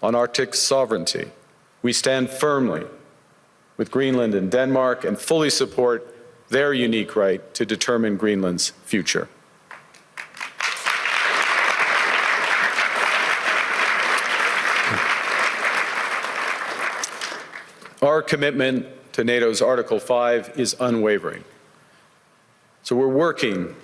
on Arctic sovereignty. We stand firmly with Greenland and Denmark and fully support their unique right to determine Greenland's future. Our commitment to NATO's Article 5 is unwavering. So we're working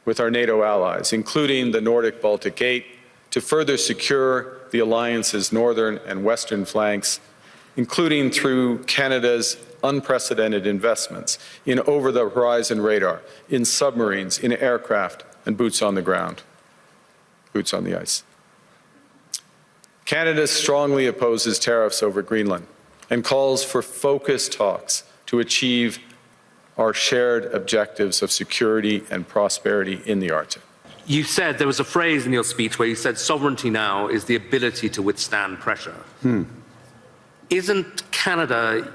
with our NATO allies, including the Nordic-Baltic 8, to further secure the alliance's northern and western flanks, including through Canada's unprecedented investments in over-the-horizon radar, in submarines, in aircraft, and boots on the ground, boots on the ice. Canada strongly opposes tariffs over Greenland and calls for focused talks to achieve our shared objectives of security and prosperity in the Arctic. You said, there was a phrase in your speech where you said sovereignty now is the ability to withstand pressure. Isn't Canada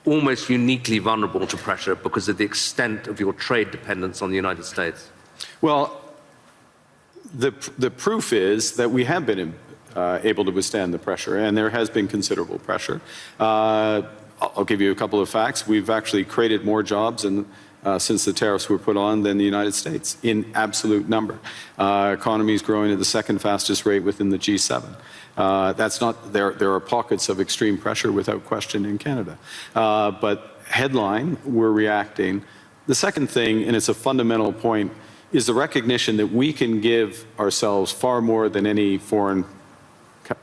almost uniquely vulnerable to pressure because of the extent of your trade dependence on the United States? Well, the proof is that we have been able to withstand the pressure, and there has been considerable pressure. I'll give you a couple of facts. We've actually created more jobs since the tariffs were put on than the United States in absolute number. Economy is growing at the second fastest rate within the G7. That's not, there are pockets of extreme pressure without question in Canada. But headline, we're reacting. The second thing, and it's a fundamental point, is the recognition that we can give ourselves far more than any foreign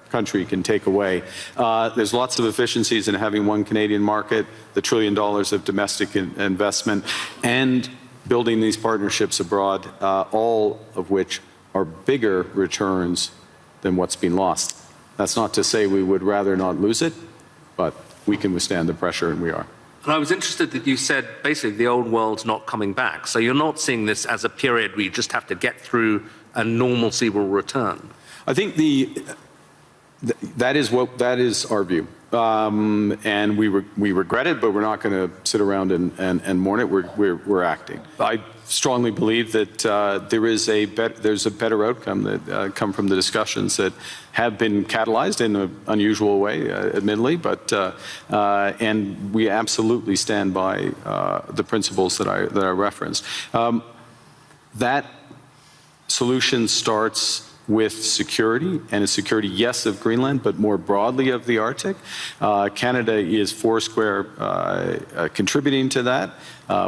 country can take away. There's lots of efficiencies in having one Canadian market, the $1 trillion of domestic investment, and building these partnerships abroad, all of which are bigger returns than what's been lost. That's not to say we would rather not lose it, but we can withstand the pressure, and we are. And I was interested that you said basically the old world's not coming back. So you're not seeing this as a period where you just have to get through and normalcy will return. I think that is our view, and we regret it, but we're not going to sit around and mourn it. We're acting. I strongly believe that there's a better outcome that come from the discussions that have been catalyzed in an unusual way, admittedly, but and we absolutely stand by the principles that I referenced. That solution starts with security, and a security, yes, of Greenland, but more broadly of the Arctic. Canada is foursquare contributing to that.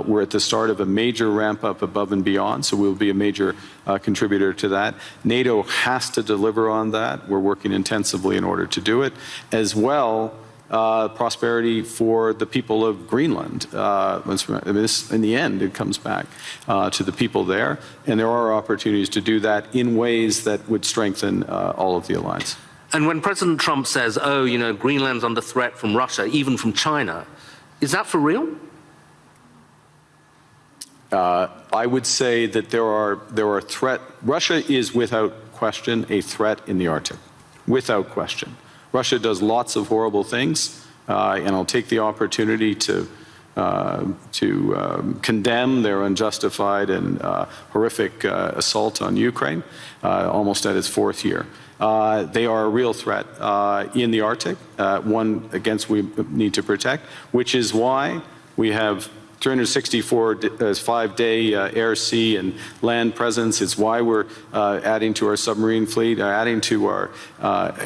We're at the start of a major ramp up above and beyond, so we'll be a major contributor to that. NATO has to deliver on that. We're working intensively in order to do it. As well, prosperity for the people of Greenland. In the end, it comes back to the people there, and there are opportunities to do that in ways that would strengthen all of the alliance. And when President Trump says, oh, you know, Greenland's under threat from Russia, even from China, is that for real? I would say that there are threats. Russia is without question a threat in the Arctic, without question. Russia does lots of horrible things, and I'll take the opportunity to condemn their unjustified and horrific assault on Ukraine, almost at its fourth year. They are a real threat in the Arctic, one against we need to protect, which is why we have 364 5-day air, sea, and land presence. It's why we're adding to our submarine fleet, adding to our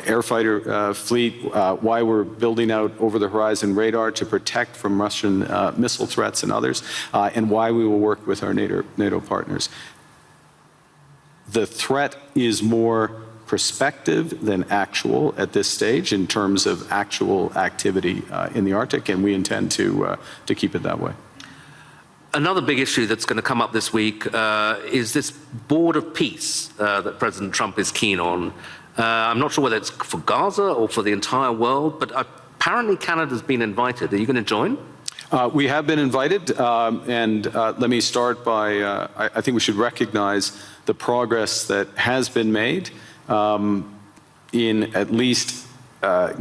air fighter fleet, why we're building out over-the-horizon radar to protect from Russian missile threats and others, and why we will work with our NATO partners. The threat is more prospective than actual at this stage in terms of actual activity in the Arctic, and we intend to keep it that way. Another big issue that's going to come up this week is this board of peace that President Trump is keen on. I'm not sure whether it's for Gaza or for the entire world, but apparently Canada's been invited. Are you going to join? We have been invited, and let me start by, I think we should recognize the progress that has been made in at least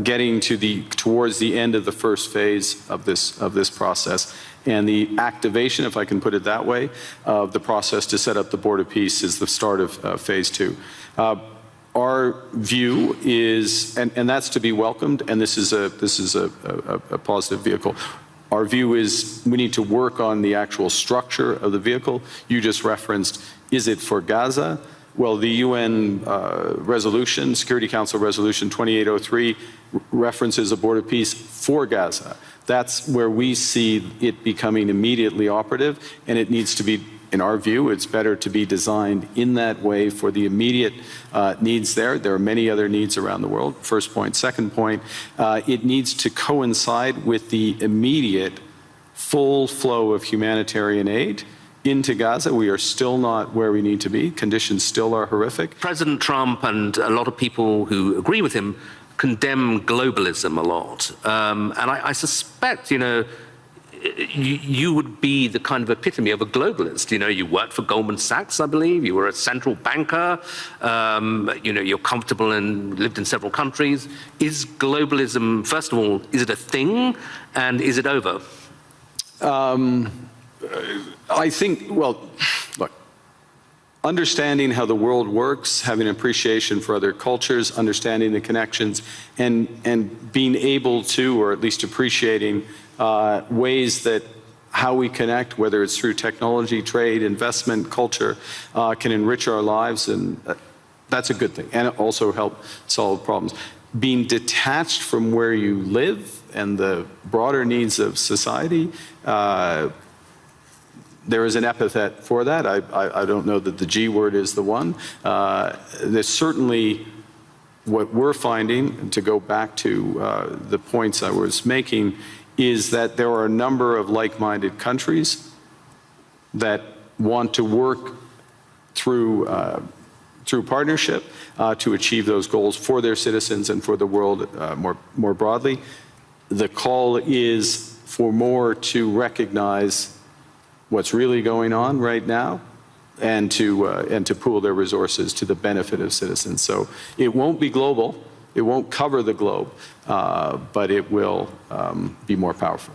getting towards the end of the first phase of this process. And the activation, if I can put it that way, of the process to set up the Board of Peace is the start of phase 2. our view is, and that's to be welcomed, and this is a positive vehicle. Our view is we need to work on the actual structure of the vehicle. You just referenced, is it for Gaza? Well, the UN resolution, Security Council Resolution 2803, references a board of peace for Gaza. That's where we see it becoming immediately operative, and it needs to be, in our view, it's better to be designed in that way for the immediate needs there. There are many other needs around the world, first point. Second point, it needs to coincide with the immediate full flow of humanitarian aid into Gaza. We are still not where we need to be. Conditions still are horrific. President Trump and a lot of people who agree with him condemn globalism a lot. And I suspect, you would be the kind of epitome of a globalist. You worked for Goldman Sachs, I believe. You were a central banker. You're comfortable and lived in several countries. Is globalism, first of all, is it a thing, and is it over? I think, well, look, understanding how the world works, having an appreciation for other cultures, understanding the connections, and being able to, or at least appreciating ways that how we connect, whether it's through technology, trade, investment, culture, can enrich our lives, and that's a good thing, and also help solve problems. Being detached from where you live and the broader needs of society, there is an epithet for that. I don't know that the G word is the one. There's certainly what we're finding, to go back to the points I was making, is that there are a number of like-minded countries that want to work through partnership to achieve those goals for their citizens and for the world more broadly. The call is for more to recognize what's really going on right now, and to pool their resources to the benefit of citizens. So it won't be global, it won't cover the globe, but it will be more powerful.